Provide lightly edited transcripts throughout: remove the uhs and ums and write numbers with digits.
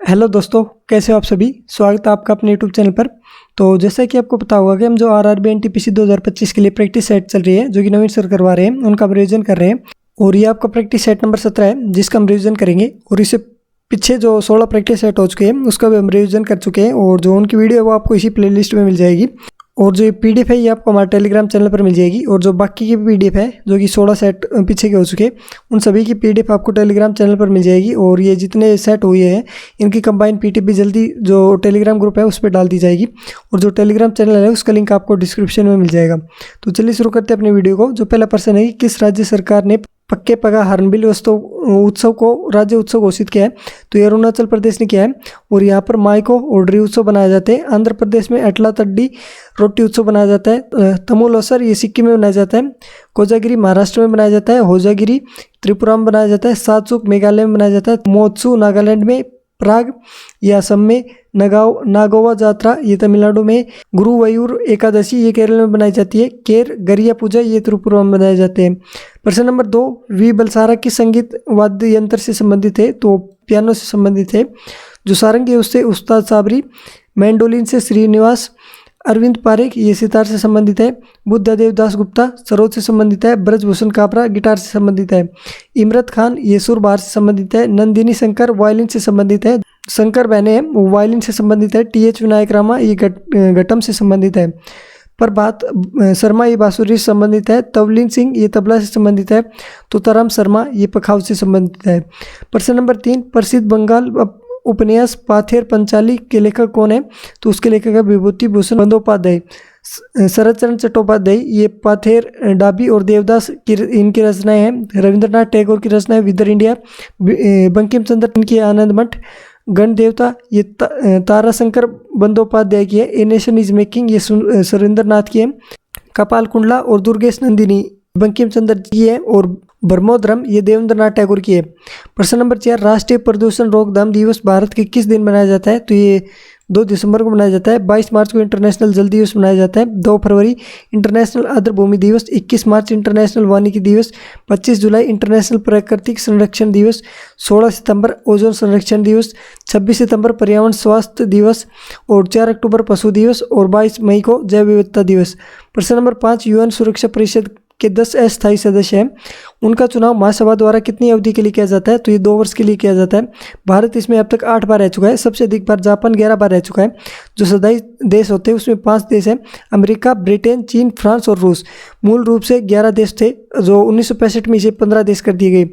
Hello दोस्तों, कैसे हो आप सभी। स्वागत है आपका अपने यूट्यूब चैनल पर। तो जैसा कि आपको पता होगा कि हम जो आरआरबी एनटीपीसी 2025 के लिए प्रैक्टिस सेट चल रही है, जो कि नवीन सर करवा रहे हैं, उनका हम रिवीजन कर रहे हैं। और ये आपका प्रैक्टिस सेट नंबर 17 है, जिसका हम रिवीजन करेंगे। और इससे पीछे जो 16 प्रैक्टिस सेट हो चुके हैं, उसका भी हम रिवीजन कर चुके हैं। और जो उनकी वीडियो है वो आपको इसी प्लेलिस्ट में मिल जाएगी। और जो ये पीडीएफ है ये आपको हमारे टेलीग्राम चैनल पर मिल जाएगी। और जो बाकी की पीडीएफ है, जो कि 16 सेट पीछे के हो चुके, उन सभी की पीडीएफ आपको टेलीग्राम चैनल पर मिल जाएगी। और ये जितने सेट हुए हैं, इनकी कंबाइंड पीडीएफ भी जल्दी जो टेलीग्राम ग्रुप है उस पर डाल दी जाएगी। और जो टेलीग्राम चैनल है उसका लिंक आपको डिस्क्रिप्शन में मिल जाएगा। तो चलिए शुरू करते हैं अपने वीडियो को। जो पहला प्रश्न है कि किस राज्य सरकार ने पक्के पगा हॉर्नबिल उत्सव को राज्य उत्सव घोषित किया है। तो ये अरुणाचल प्रदेश ने किया है। और यहाँ पर माइको और ड्री उत्सव बनाया जाते हैं। आंध्र प्रदेश में अटला तड्डी रोटी उत्सव बनाया जाता है। तमुल अवसर ये सिक्किम में मनाया जाता है। कोजागिरी महाराष्ट्र में मनाया जाता है। होजागिरी त्रिपुरा में मनाया जाता है। सातसुक मेघालय में मनाया जाता है। मोत्सु नागालैंड में। प्राग ये असम में। नागोवा जात्रा ये तमिलनाडु में। गुरुवायूर एकादशी ये केरल में बनाई जाती है। केर गरिया पूजा ये त्रिपुरा में बनाए जाते हैं। प्रश्न नंबर 2, वी बलसारा किस संगीत वाद्य यंत्र से संबंधित है। तो पियानो से संबंधित है। जो सारंगी है उससे उस्ताद साबरी। मैंडोलिन से श्रीनिवास। अरविंद पारेख ये सितार से संबंधित है। बुद्धदेव दास गुप्ता सरोद से संबंधित है। ब्रजभूषण कापरा गिटार से संबंधित है। इमरत खान ये सुरबार से संबंधित है। नंदिनी शंकर वायलिन से संबंधित है। शंकर बहने वो वायलिन से संबंधित है। टीएच विनायक रामा ये घटम से संबंधित है। प्रभात शर्मा ये बांसुरी से संबंधित है। तवलीन सिंह ये तबला से संबंधित है। तुताराम शर्मा ये पखाव से संबंधित है। प्रश्न नंबर 3, प्रसिद्ध बंगाल उपन्यास पाथेर पंचाली के लेखक कौन है। तो उसके लेखक है विभूति भूषण बंदोपाध्याय। शरद चंद्र चट्टोपाध्याय ये पाथेर डाबी और देवदास की इनकी रचनाएं हैं। रविंद्रनाथ टैगोर की रचना है विदर इंडिया। बंकिम चंद्र इनकी आनंद मठ। गण देवता ये ताराशंकर बंदोपाध्याय की है। ए नेशन इज मेकिंग ये सुरेंद्रनाथ की है। कपाल कुंडला और दुर्गेश नंदिनी बंकिम चंद्र जी है। और ब्रह्मोद्रम ये देवेंद्रनाथ टैगोर की है। प्रश्न नंबर 4, राष्ट्रीय प्रदूषण रोकथाम दिवस भारत के किस दिन मनाया जाता है। तो ये 2 दिसंबर को मनाया जाता है। 22 मार्च को इंटरनेशनल जल दिवस मनाया जाता है। 2 फरवरी इंटरनेशनल आर्द्र भूमि दिवस। 21 मार्च इंटरनेशनल वानिकी दिवस। 25 जुलाई इंटरनेशनल प्राकृतिक संरक्षण दिवस। 16 सितंबर ओजोन संरक्षण दिवस। 26 सितंबर पर्यावरण स्वास्थ्य दिवस। और 4 अक्टूबर पशु दिवस। और 22 मई को जैव विविधता दिवस। प्रश्न नंबर 5, यूएन सुरक्षा परिषद के 10 अस्थायी सदस्य हैं। उनका चुनाव महासभा द्वारा कितनी अवधि के लिए किया जाता है। तो ये 2 वर्ष के लिए किया जाता है। भारत इसमें अब तक 8 बार रह चुका है। सबसे अधिक बार जापान 11 बार रह चुका है। जो सदाई देश होते हैं उसमें 5 देश हैं, अमेरिका, ब्रिटेन, चीन, फ्रांस और रूस। मूल रूप से 11 देश थे, जो 1965 में इसे 15 देश कर दिए गए।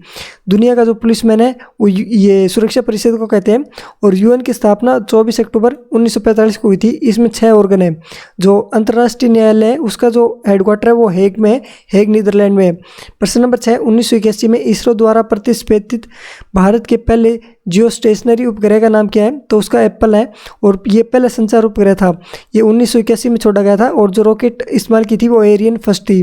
दुनिया का जो पुलिसमैन है वो ये सुरक्षा परिषद को कहते हैं। और यूएन की स्थापना 24 अक्टूबर 1945 को हुई थी। इसमें 6 ऑर्गन है। जो अंतर्राष्ट्रीय न्यायालय है उसका जो हेडक्वार्टर है वो हेग में है, हेग नीदरलैंड में है। प्रश्न नंबर 6, 1981 में इसरो द्वारा प्रतिष्ठित भारत के पहले जियो स्टेशनरी उपग्रह का नाम क्या है। तो उसका एप्पल है। और ये पहला संचार उपग्रह था। ये 1981 में छोड़ा गया था। और जो रॉकेट इस्तेमाल की थी वो एरियन फर्स्ट थी।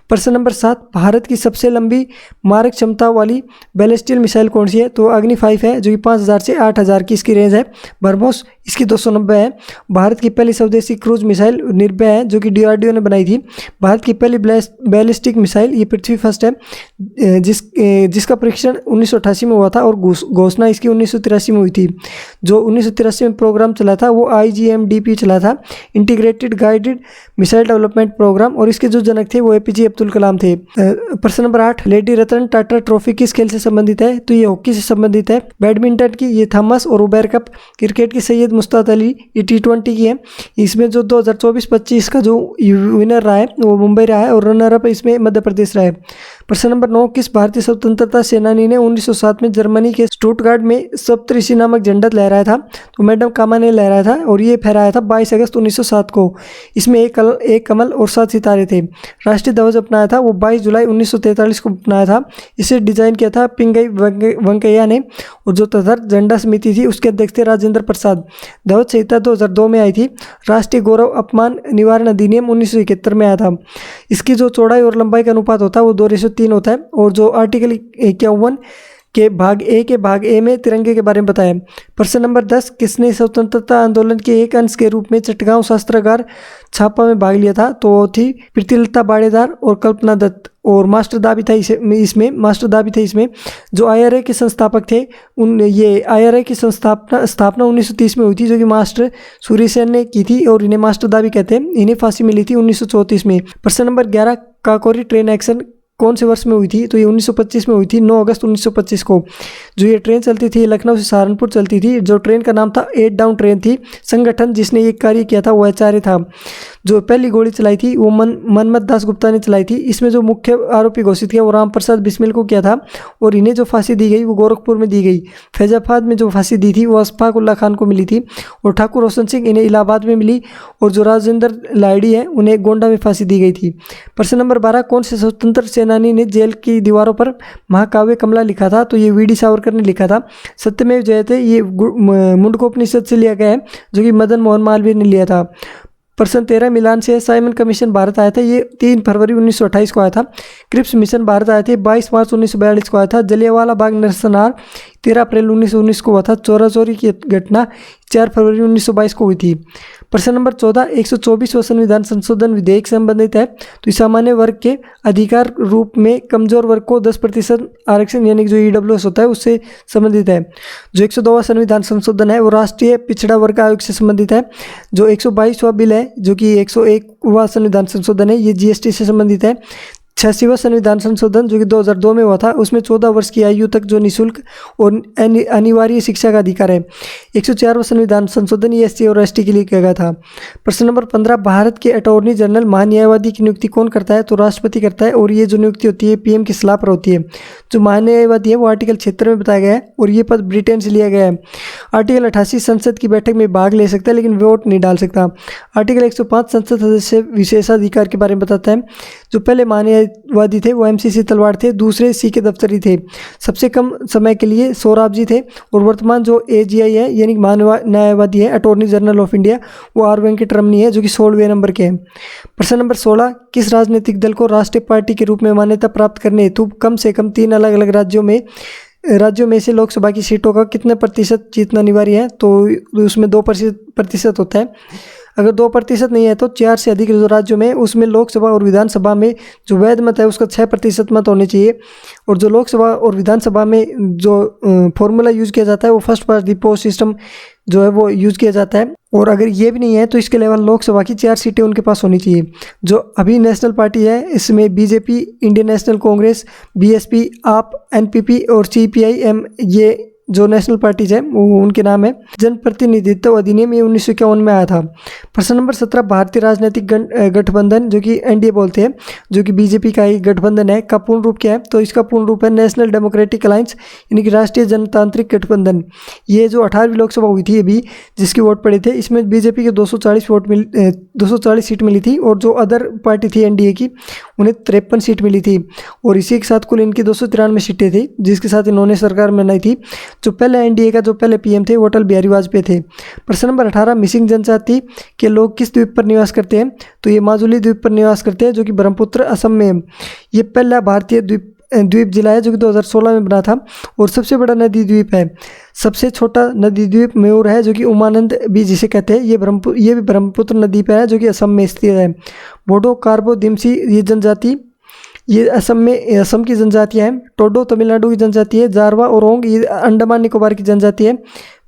प्रश्न नंबर 7, भारत की सबसे लंबी मारक क्षमता वाली बैलिस्टिक मिसाइल कौन सी है। तो अग्नि 5 है, जो कि 5000 से 8000 की इसकी रेंज है। ब्रह्मोस इसकी 290 है। भारत की पहली स्वदेशी क्रूज मिसाइल निर्भय है, जो कि डीआरडीओ ने बनाई थी। भारत की पहली बैलिस्टिक मिसाइल ये पृथ्वी फर्स्ट है, जिसका परीक्षण 1988 में हुआ था। और घोषणा इसकी 1983 में हुई थी। जो 1983 में प्रोग्राम चला था वो IGMDP चला था, integrated guided missile development program. और इसके जो जनक थे वो APJ अब्दुल कलाम थे। प्रश्न number 8, lady Ratan Tata trophy किस खेल से संबंधित है। तो ये हॉकी से संबंधित है। बैडमिंटन की ये थॉमस और उबेर कप। क्रिकेट की सैयद मुश्ताक अली ये T20 की है। इसमें जो 2024-25 का जो विनर रहा है वो मुंबई रहा है। और रनर अप इसमें मध्य प्रदेश रहा है। प्रश्न नंबर 9, किस भारतीय स्वतंत्रता सेनानी ने 1907 में जर्मनी के स्टुटगार्ट में सप्तऋषि नामक झंडा लहराया था। तो मैडम कामा ने लहराया था। और ये फहराया था 22 अगस्त 1907 को। इसमें एक कमल और 7 सितारे थे। राष्ट्रीय ध्वज अपनाया था वो 22 जुलाई 1943 को अपनाया था। इसे डिजाइन किया था पिंगई वेंकैया ने। और जो तदर्थ झंडा समिति थी उसके अध्यक्ष थे राजेंद्र प्रसाद। ध्वज संहिता 2002 में आई थी। राष्ट्रीय गौरव अपमान निवारण अधिनियम 1971 में आया था। इसकी जो चौड़ाई और लंबाई का अनुपात होता है वो 2:3 होता है। और जो आर्टिकल 51 के भाग ए में तिरंगे के बारे में बताया। प्रश्न नंबर 10, किसने स्वतंत्रता आंदोलन के एक अंश के रूप में चटगांव शस्त्रागार छापा में भाग लिया था? तो वो थी प्रीतिलता बाड़ेदार और कल्पना दत्त। और मास्टर दा भी था इसमें जो IRA के संस्थापक थे। ये IRA की स्थापना 1930 में हुई थी, जो कि मास्टर सूर्य सेन ने की थी और इन्हें मास्टर दा भी कहते हैं। इन्हें फांसी मिली थी 1934 में। प्रश्न नंबर 11, काकोरी ट्रेन एक्शन कौन से वर्ष में हुई थी? तो ये 1925 में हुई थी, 9 अगस्त 1925 को। जो ये ट्रेन चलती थी लखनऊ से सहारनपुर चलती थी। जो ट्रेन का नाम था 8 डाउन ट्रेन थी। संगठन जिसने ये कार्य किया था वो आचार्य था। जो पहली गोली चलाई थी वो मनमथ दास गुप्ता ने चलाई थी। इसमें जो मुख्य आरोपी घोषित किया वो राम प्रसाद बिस्मिल को किया था और इन्हें जो फांसी दी गई वो गोरखपुर में दी गई। फैजाबाद में जो फांसी दी थी वो अशफाक उल्ला खान को मिली थी और ठाकुर रोशन सिंह इन्हें इलाहाबाद में मिली और जो राजेंद्र लाहिड़ी है उन्हें गोंडा में फांसी दी गई थी। प्रश्न नंबर 12, कौन से स्वतंत्र सेनानी ने जेल की दीवारों पर महाकाव्य कमला लिखा था? तो ये VD सावरकर ने लिखा था। सत्यमेव जयते ये मुंडकोपनिषद से लिया गया है, जो कि मदन मोहन मालवीय ने लिया था। प्रश्न 13, मिलान से साइमन कमीशन भारत आया था। ये 3 फरवरी 1928 को आया था। क्रिप्स मिशन भारत आए थे 22 मार्च 1942 को आया था। जलियांवाला बाग नरसंहार 13 अप्रैल 1919 को हुआ था। चोरा चोरी की घटना 4 फरवरी 1922 को हुई थी। प्रश्न नंबर 14, 124वां संविधान संशोधन विधेयक से संबंधित है। तो इस सामान्य वर्ग के अधिकार रूप में कमजोर वर्ग को 10% आरक्षण यानी कि जो EWS होता है उससे संबंधित है। जो 102वां संविधान संशोधन है वो राष्ट्रीय पिछड़ा वर्ग आयोग से संबंधित है। जो 122वां बिल है जो कि 101वां संविधान संशोधन है ये GST से संबंधित है। 86वां संविधान संशोधन जो कि 2002 में हुआ था उसमें 14 वर्ष की आयु तक जो निःशुल्क और अनिवार्य शिक्षा का अधिकार है। 104वां संविधान संशोधन ये SC और ST के लिए किया गया था। प्रश्न नंबर 15, भारत के अटॉर्नी जनरल महान्यायवादी की नियुक्ति कौन करता है? तो राष्ट्रपति करता है और ये जो नियुक्ति होती है PM की सलाह पर होती है। जो महान्यायवादी है वो आर्टिकल 76 में बताया गया है और ये पद ब्रिटेन से लिया गया है। आर्टिकल 88 संसद की बैठक में भाग ले सकता है लेकिन वोट नहीं डाल सकता। आर्टिकल 105 संसद सदस्य विशेषाधिकार के बारे में बताता है। जो पहले वादी थे वो MCC तलवार थे, दूसरे CK दफ्तरी थे। सबसे कम समय के लिए सोहराबजी थे और वर्तमान जो AGI है यानी न्यायवादी है अटॉर्नी जनरल ऑफ इंडिया वो R वेंकटरमणी है जो कि 16वें नंबर के हैं। प्रश्न नंबर 16, किस राजनीतिक दल को राष्ट्रीय पार्टी के रूप में मान्यता प्राप्त करने हेतु कम से कम 3 अलग अलग राज्यों में से लोकसभा की सीटों का कितने प्रतिशत जीतना अनिवार्य है? तो उसमें 2% होता है। अगर 2% नहीं है तो 4 से अधिक जो राज्यों में उसमें लोकसभा और विधानसभा में जो वैध मत है उसका 6% मत होने चाहिए। और जो लोकसभा और विधानसभा में जो फॉर्मूला यूज़ किया जाता है वो first past the post system जो है वो यूज़ किया जाता है। और अगर ये भी नहीं है तो इसके अलावा लोकसभा की 4 सीटें उनके पास होनी चाहिए। जो अभी नेशनल पार्टी है इसमें BJP, Indian national Congress, BSP, आप, NPP और CPI-M ये जो नेशनल पार्टीज है वो उनके नाम है। जनप्रतिनिधित्व अधिनियम ये 1951 में आया था। प्रश्न नंबर 17, भारतीय राजनीतिक गठबंधन जो कि NDA बोलते हैं जो कि BJP का ही गठबंधन है का पूर्ण रूप क्या है? तो इसका पूर्ण रूप है नेशनल डेमोक्रेटिक अलायंस यानी कि राष्ट्रीय जनतांत्रिक गठबंधन। ये जो 18वीं लोकसभा हुई थी अभी जिसके वोट पड़े थे इसमें BJP के 240 सीट मिली थी और जो अदर पार्टी थी NDA की उन्हें 53 सीट मिली थी और इसी के साथ कुल इनकी 293 सीटें थी जिसके साथ इन्होंने सरकार बनाई थी। जो पहले NDA का जो पहले PM थे वो अटल बिहारी वाजपेयी थे। प्रश्न नंबर 18, मिसिंग जनजाति के लोग किस द्वीप पर निवास करते हैं? तो ये माजुली द्वीप पर निवास करते हैं जो कि ब्रह्मपुत्र असम में है। ये पहला भारतीय द्वीप जिला है जो कि 2016 में बना था और सबसे बड़ा नदी द्वीप है। सबसे छोटा नदी द्वीप मयूर है जो कि उमानंद भी जिसे कहते हैं। ये भी ब्रह्मपुत्र नदी पर है जो कि असम में स्थित है। बोडो कार्बो दिमसी ये जनजाति ये असम की जनजातियाँ हैं। टोडो तमिलनाडु की जनजाति है। जारवा और ओंग ये अंडमान निकोबार की जनजाति है।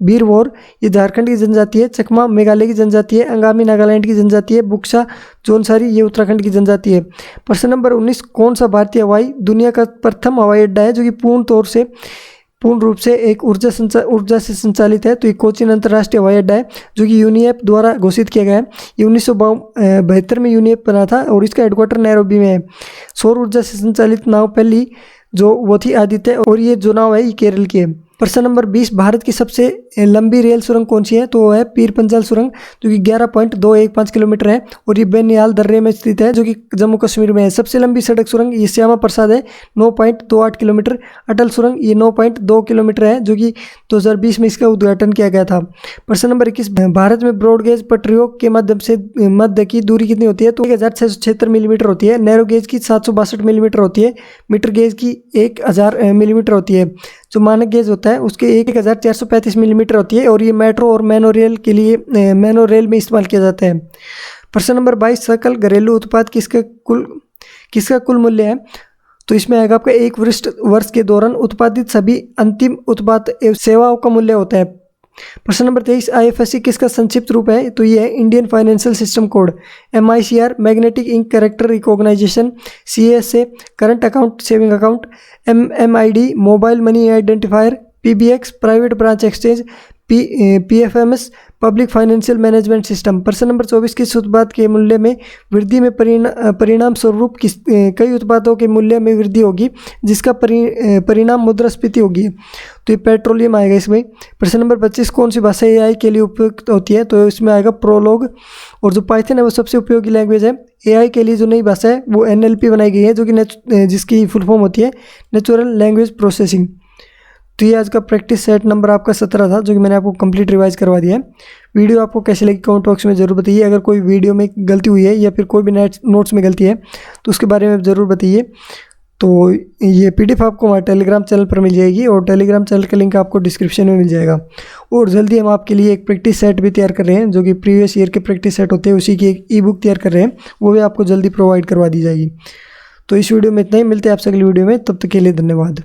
बीरवोर ये झारखंड की जनजाति है। चकमा मेघालय की जनजाति है। अंगामी नागालैंड की जनजाति है। बुक्सा जोनसारी ये उत्तराखंड की जनजाति है। प्रश्न नंबर 19, कौन सा भारतीय हवाई दुनिया का प्रथम हवाई अड्डा है जो कि पूर्ण रूप से एक ऊर्जा से संचालित है? तो ये कोचीन अंतर्राष्ट्रीय हवाई अड्डा है जो कि यूनिएप द्वारा घोषित किया गया है। ये 1972 में यूनिएप बना था और इसका हेडक्वार्टर नैरोबी में है। सौर ऊर्जा से संचालित नाव पहली जो वो थी आदित्य और ये जो नाव है ये केरल की है। प्रश्न नंबर 20, भारत की सबसे लंबी रेल सुरंग कौन सी है, तो वो है पीर पंजाल सुरंग जो कि 11.215 किलोमीटर है और ये बेनियाल दर्रे में स्थित है जो कि जम्मू कश्मीर में है। सबसे लंबी सड़क सुरंग ये श्यामा प्रसाद है 9.28 किलोमीटर। अटल सुरंग ये 9.2 किलोमीटर है जो कि 2020 में इसका उद्घाटन किया गया था। प्रश्न नंबर 21, भारत में ब्रॉडगेज पटरियों के माध्यम से मध्य की दूरी कितनी होती है, तो 1676 मिलीमीटर होती है। नैरो गेज की 762 मिलीमीटर होती है। मीटर गेज की 1000 मिलीमीटर होती है। जो मानक गेज होता है उसके 1435 मिलीमीटर होती है और ये मेट्रो और मैनो रेल के लिए मैनो रेल में इस्तेमाल किया जाता है। प्रश्न नंबर 22, सकल घरेलू उत्पाद किसका कुल मूल्य है, तो इसमें आएगा आपका एक वर्ष के दौरान उत्पादित सभी अंतिम उत्पाद एवं सेवाओं का मूल्य होता है। प्रश्न नंबर 23, IFSC किसका संक्षिप्त रूप है, तो ये है Indian financial system code. MICR magnetic ink character recognisation. CASA current account saving account. MMID mobile money identifier. PBX private branch exchange. PFMS public financial management system. प्रश्न नंबर 24, किस उत्पाद के मूल्य में वृद्धि में परिणाम स्वरूप कई उत्पादों के मूल्य में वृद्धि होगी जिसका परिणाम मुद्रास्फीति होगी, तो ये पेट्रोलियम आएगा इसमें। प्रश्न नंबर 25, कौन सी भाषा AI के लिए उपयुक्त होती है, तो इसमें आएगा प्रोलॉग। और जो पाइथन है वो सबसे उपयोगी लैंग्वेज है। AI के लिए जो नई भाषा है वो NLP बनाई गई है जो कि जिसकी फुल फॉर्म होती है नेचुरल लैंग्वेज प्रोसेसिंग। तो ये आज का प्रैक्टिस सेट नंबर आपका 17 था जो कि मैंने आपको कंप्लीट रिवाइज करवा दिया है। वीडियो आपको कैसी लगी कमेंट बॉक्स में ज़रूर बताइए। अगर कोई वीडियो में गलती हुई है या फिर कोई भी नोट्स में गलती है तो उसके बारे में ज़रूर बताइए। तो ये PDF आपको हमारे टेलीग्राम चैनल पर मिल जाएगी और टेलीग्राम चैनल का लिंक आपको डिस्क्रिप्शन में मिल जाएगा। और जल्दी हम आपके लिए एक प्रैक्टिस सेट भी तैयार कर रहे हैं जो कि प्रीवियस ईयर के प्रैक्टिस सेट होते हैं, उसी की एक ई-बुक तैयार कर रहे हैं, वो भी आपको जल्दी प्रोवाइड करवा दी जाएगी। तो इस वीडियो में इतना ही, मिलते हैं आपसे अगली वीडियो में, तब तक के लिए धन्यवाद।